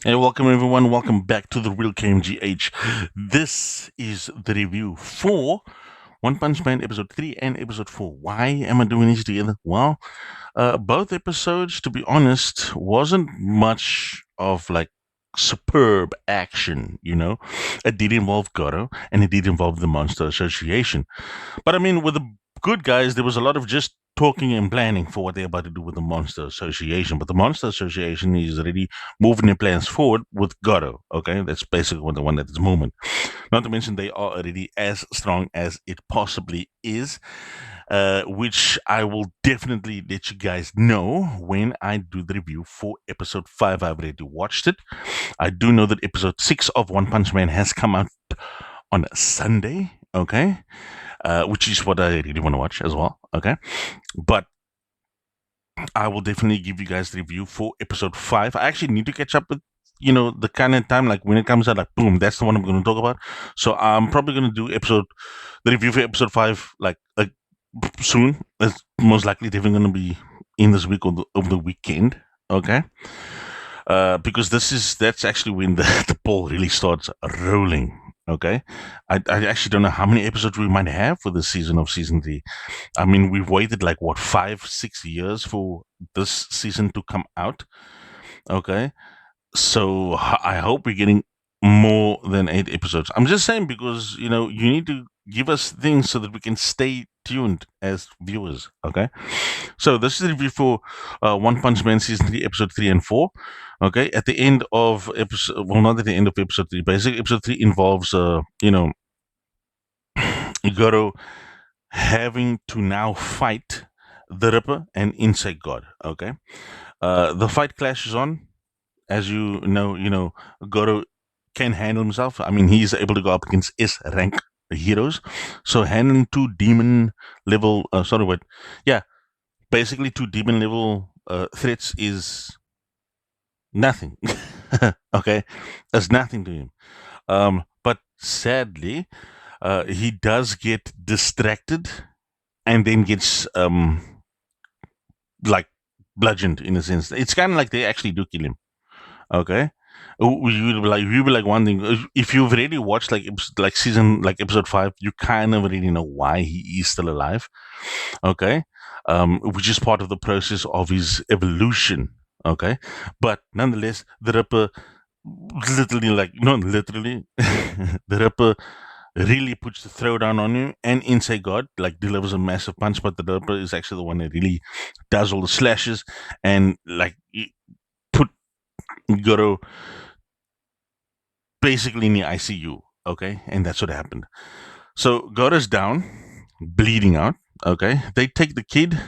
Hey, welcome everyone. Welcome back to the Real KMGH. This is the review for One Punch Man episode 3 and episode 4. Why am I doing these together? Well, both episodes, to be honest, wasn't much of like superb action, you know. It did involve Goro and it did involve the Monster Association. But I mean, with the good guys, there was a lot of just talking and planning for what they're about to do with the Monster Association. But the Monster Association is already moving their plans forward with Goro. Okay, that's basically what the one at this moment. Not to mention they are already as strong as it possibly is, which I will definitely let you guys know when I do the review for episode 5. I've already watched it. I do know that episode 6 of One Punch Man has come out on Sunday. Okay, which is what I really want to watch as well. Okay, but I will definitely give you guys the review for episode 5. I actually need to catch up with the kind of time, like when it comes out, like boom, that's the one I'm going to talk about. So I'm probably going to do the review for episode 5 like soon. It's most likely definitely going to be in this week or over the weekend. Okay. Because that's actually when the ball really starts rolling. Okay, I actually don't know how many episodes we might have for this season of season 3. I mean, we've waited like what 5-6 years for this season to come out. Okay, so I hope we're getting more than 8 episodes. I'm just saying because you need to give us things so that we can stay tuned as viewers. Okay, so this is the review for One Punch Man season 3, episode 3 and 4. Okay, at the end of episode, well, not at the end of episode 3. Basically, episode 3 involves Goro having to now fight the Ripper and Insect God. Okay, the fight clashes on. As Goro can handle himself. I mean, he's able to go up against S rank heroes. So handling two demon level, basically two demon level threats is nothing. Okay, it's nothing to him. But sadly, he does get distracted and then gets like bludgeoned in a sense. It's kind of like they actually do kill him. Okay. We were like wondering if you've already watched like season like episode 5, you kind of already know why he is still alive. Okay, which is part of the process of his evolution. Okay, but nonetheless, the Ripper literally, like not literally, the Ripper really puts the throwdown on you, and Inside God like delivers a massive punch, but the Ripper is actually the one that really does all the slashes and like put Goro basically in the ICU. Okay, and that's what happened. So Goro's down, bleeding out. Okay, they take the kid,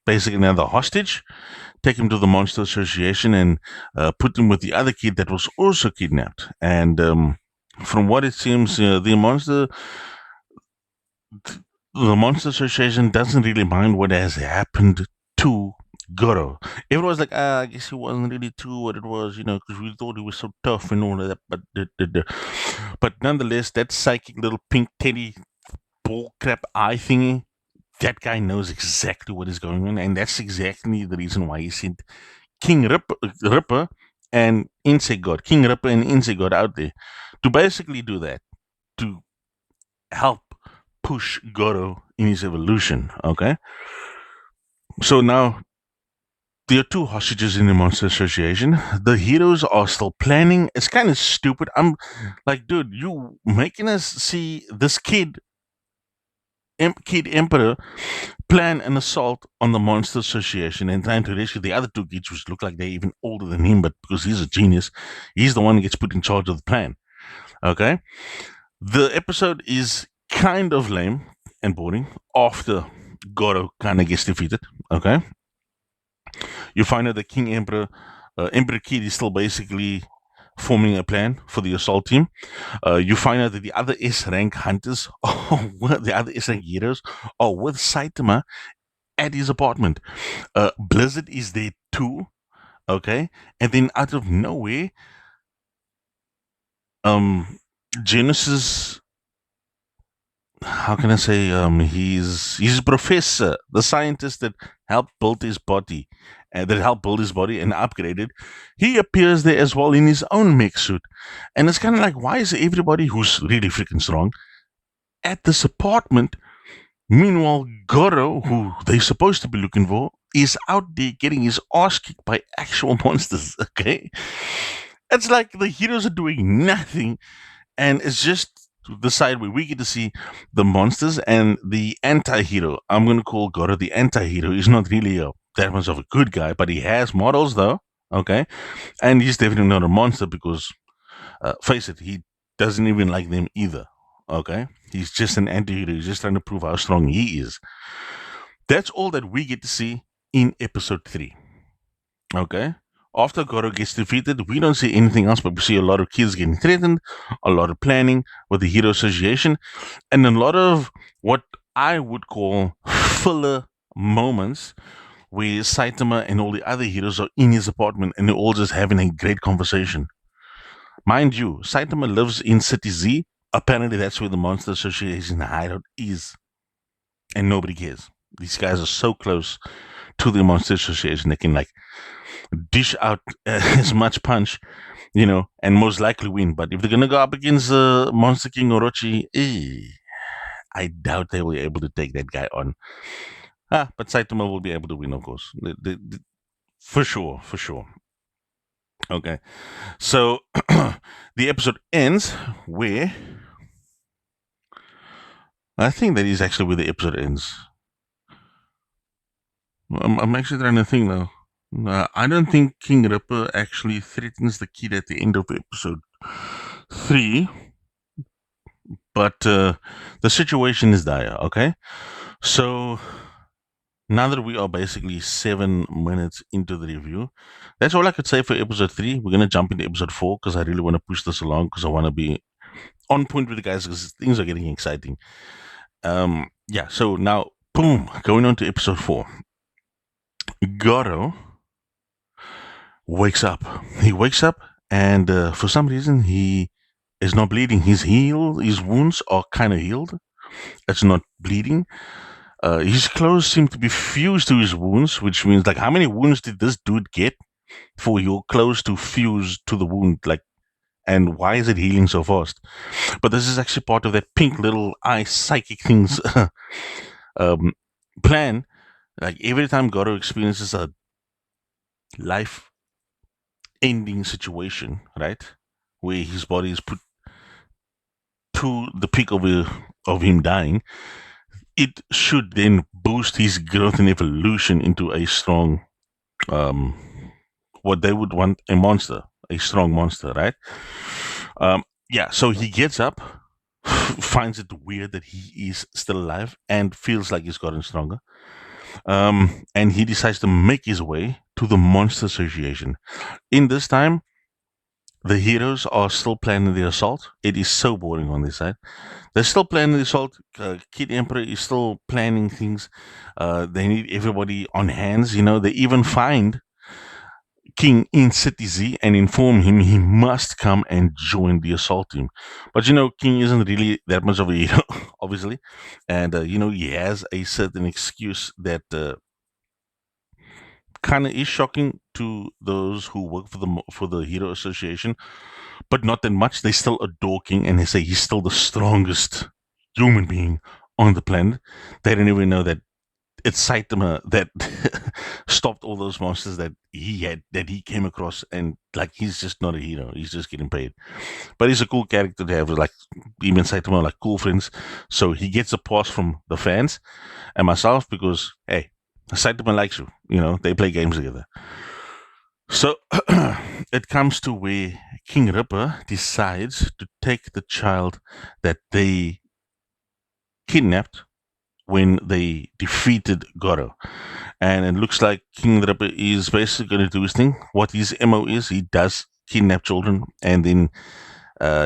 basically now the hostage, take him to the Monster Association and put him with the other kid that was also kidnapped. And from what it seems, the Monster Association doesn't really mind what has happened to Goro. Everyone's like, I guess he wasn't really too what it was, because we thought he was so tough and all of that. But nonetheless, that psychic little pink teddy bull crap eye thingy, that guy knows exactly what is going on, and that's exactly the reason why he sent Ripper and Insect God, King Ripper and Insect God out there to basically do that, to help push Goro in his evolution. Okay, so now there are two hostages in the Monster Association. The heroes are still planning. It's kind of stupid. I'm like, dude, you making us see this Kid Emperor plan an assault on the Monster Association and trying to rescue the other two kids, which look like they're even older than him, but because he's a genius, he's the one who gets put in charge of the plan. Okay? The episode is kind of lame and boring after Goro kind of gets defeated. Okay? You find out the Emperor Kid is still basically forming a plan for the assault team. You find out that the other S rank hunters, the other S rank heroes, are with Saitama at his apartment. Blizzard is there too. Okay, and then out of nowhere, um, Genesis. How can I say? He's a professor, the scientist that helped build his body, that helped build his body and upgrade it. He appears there as well in his own mech suit. And it's kind of like, why is everybody who's really freaking strong at this apartment? Meanwhile, Goro, who they're supposed to be looking for, is out there getting his ass kicked by actual monsters, okay? It's like the heroes are doing nothing, and it's just the side where we get to see the monsters and the anti-hero. I'm going to call Goro the anti-hero. He's not really that much of a good guy, but he has models, though, okay? And he's definitely not a monster because, face it, he doesn't even like them either, okay? He's just an anti-hero. He's just trying to prove how strong he is. That's all that we get to see in episode 3. Okay? After Goro gets defeated, we don't see anything else, but we see a lot of kids getting threatened, a lot of planning with the Hero Association, and a lot of what I would call filler moments where Saitama and all the other heroes are in his apartment and they're all just having a great conversation. Mind you, Saitama lives in City Z. Apparently, that's where the Monster Association hideout is. And nobody cares. These guys are so close to the Monster Association, they can, like, dish out as much punch, and most likely win. But if they're going to go up against Monster King Orochi, I doubt they will be able to take that guy on. But Saitama will be able to win, of course. For sure, for sure. Okay. So the episode ends where I think that is actually where the episode ends. I'm actually trying to think now. I don't think King Ripper actually threatens the kid at the end of episode 3, but the situation is dire, okay? So now that we are basically 7 minutes into the review, that's all I could say for episode 3. We're going to jump into episode 4 because I really want to push this along because I want to be on point with the guys because things are getting exciting. Yeah, so now, boom, going on to episode 4. Goro wakes up. He wakes up and for some reason he is not bleeding. His wounds are kind of healed. It's not bleeding. His clothes seem to be fused to his wounds, which means, like, how many wounds did this dude get for your clothes to fuse to the wound? Like, and why is it healing so fast? But this is actually part of that pink little eye psychic things plan. Like, every time Goro experiences a life-ending situation, right, where his body is put to the peak of him dying, it should then boost his growth and evolution into a strong, what they would want, a strong monster, right? Yeah, so he gets up, finds it weird that he is still alive, and feels like he's gotten stronger. And he decides to make his way to the Monster Association. In this time, the heroes are still planning the assault. It is so boring on this side. They're still planning the assault. Kid Emperor is still planning things. They need everybody on hands. They even find King in City Z and inform him he must come and join the assault team. But King isn't really that much of a hero, obviously, and he has a certain excuse that kind of is shocking to those who work for the Hero Association, but not that much. They still adore King, and they say he's still the strongest human being on the planet. They don't even know that it's Saitama that stopped all those monsters that he came across, and, like, he's just not a hero. He's just getting paid. But he's a cool character to have. Like, him and Saitama are like cool friends. So he gets a pass from the fans and myself because, hey, Saitama likes you. They play games together. So it comes to where King Ripper decides to take the child that they kidnapped when they defeated Goro. And it looks like King Ripper is basically going to do his thing. What his MO is, he does kidnap children and then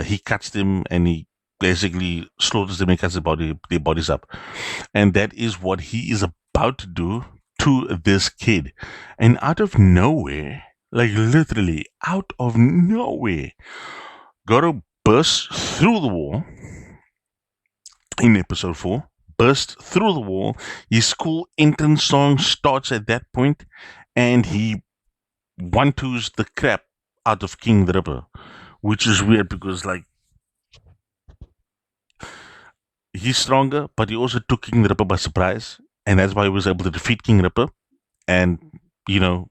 he cuts them and he basically slaughters them and cuts their bodies up. And that is what he is about to do to this kid. And out of nowhere, like literally out of nowhere, Goro bursts through the wall in episode 4. Burst through the wall. His school entrance song starts at that point, and he one-twos the crap out of King the Ripper, which is weird because like he's stronger, but he also took King the Ripper by surprise, and that's why he was able to defeat King Ripper, and you know,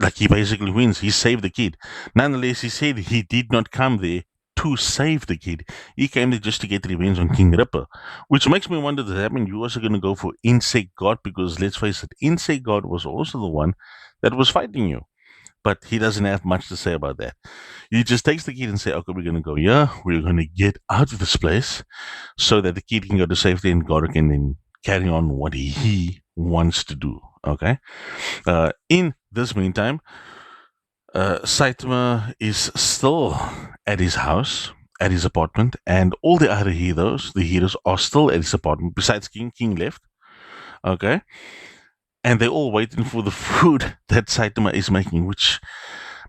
like he basically wins. He saved the kid. Nonetheless, he said he did not come there to save the kid. He came there just to get revenge on King Ripper, which makes me wonder, does that mean you're also going to go for Insect God? Because let's face it, Insect God was also the one that was fighting you. But he doesn't have much to say about that. He just takes the kid and say, okay, we're going to go here. We're going to get out of this place so that the kid can go to safety and God can then carry on what he wants to do. Okay. In this meantime, Saitama is still at his house, at his apartment, and all the other heroes are still at his apartment, besides King. King left. Okay. And they're all waiting for the food that Saitama is making, which,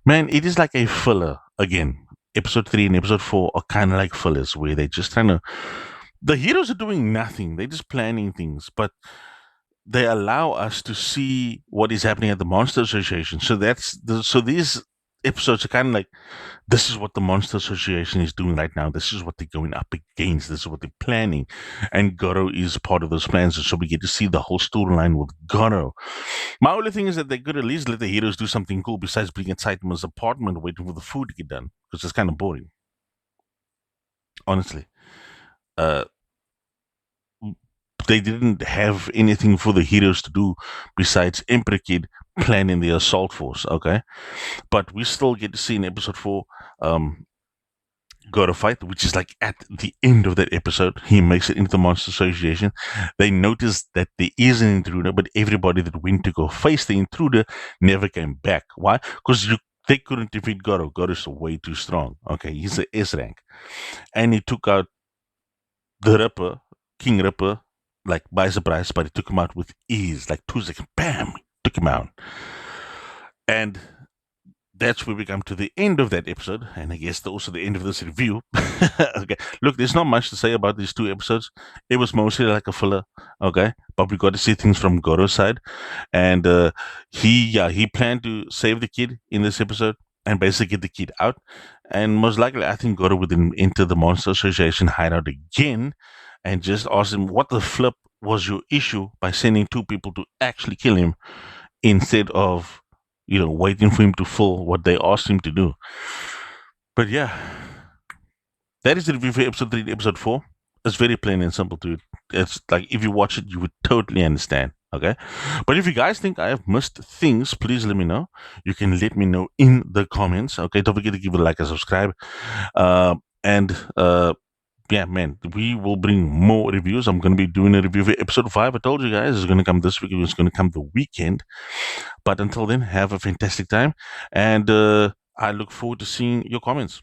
man, it is like a filler. Again, episode 3 and episode 4 are kind of like fillers where they just trying to. The heroes are doing nothing, they're just planning things, but they allow us to see what is happening at the Monster Association. So these episodes are kind of like, this is what the Monster Association is doing right now. This is what they're going up against. This is what they're planning. And Goro is part of those plans. And so we get to see the whole storyline with Goro. My only thing is that they could at least let the heroes do something cool besides being at Saitama's apartment waiting for the food to get done. Because it's kind of boring. Honestly. They didn't have anything for the heroes to do besides Emperor Kid planning the assault force, okay? But we still get to see in episode 4 Goro fight, which is like at the end of that episode. He makes it into the Monster Association. They notice that there is an intruder, but everybody that went to go face the intruder never came back. Why? Because they couldn't defeat Goro. Goro's way too strong. Okay, he's an S rank. And he took out the Ripper, King Ripper, like by surprise, but he took him out with ease, like 2 seconds, bam, took him out. And that's where we come to the end of that episode, and I guess also the end of this review. Okay, look, there's not much to say about these 2 episodes. It was mostly like a filler, okay, but we got to see things from Goro's side, and he planned to save the kid in this episode and basically get the kid out, and most likely, I think Goro would then enter the Monster Association hideout again and just ask him, what the flip was your issue by sending 2 people to actually kill him instead of, waiting for him to fill what they asked him to do. But yeah, that is the review for episode 3 and episode 4. It's very plain and simple, dude. It's like, if you watch it, you would totally understand. Okay. But if you guys think I have missed things, please let me know. You can let me know in the comments. Okay. Don't forget to give it a like and subscribe. Yeah, man, we will bring more reviews. I'm going to be doing a review for episode 5. I told you guys it's going to come this week. It's going to come the weekend. But until then, have a fantastic time. And I look forward to seeing your comments.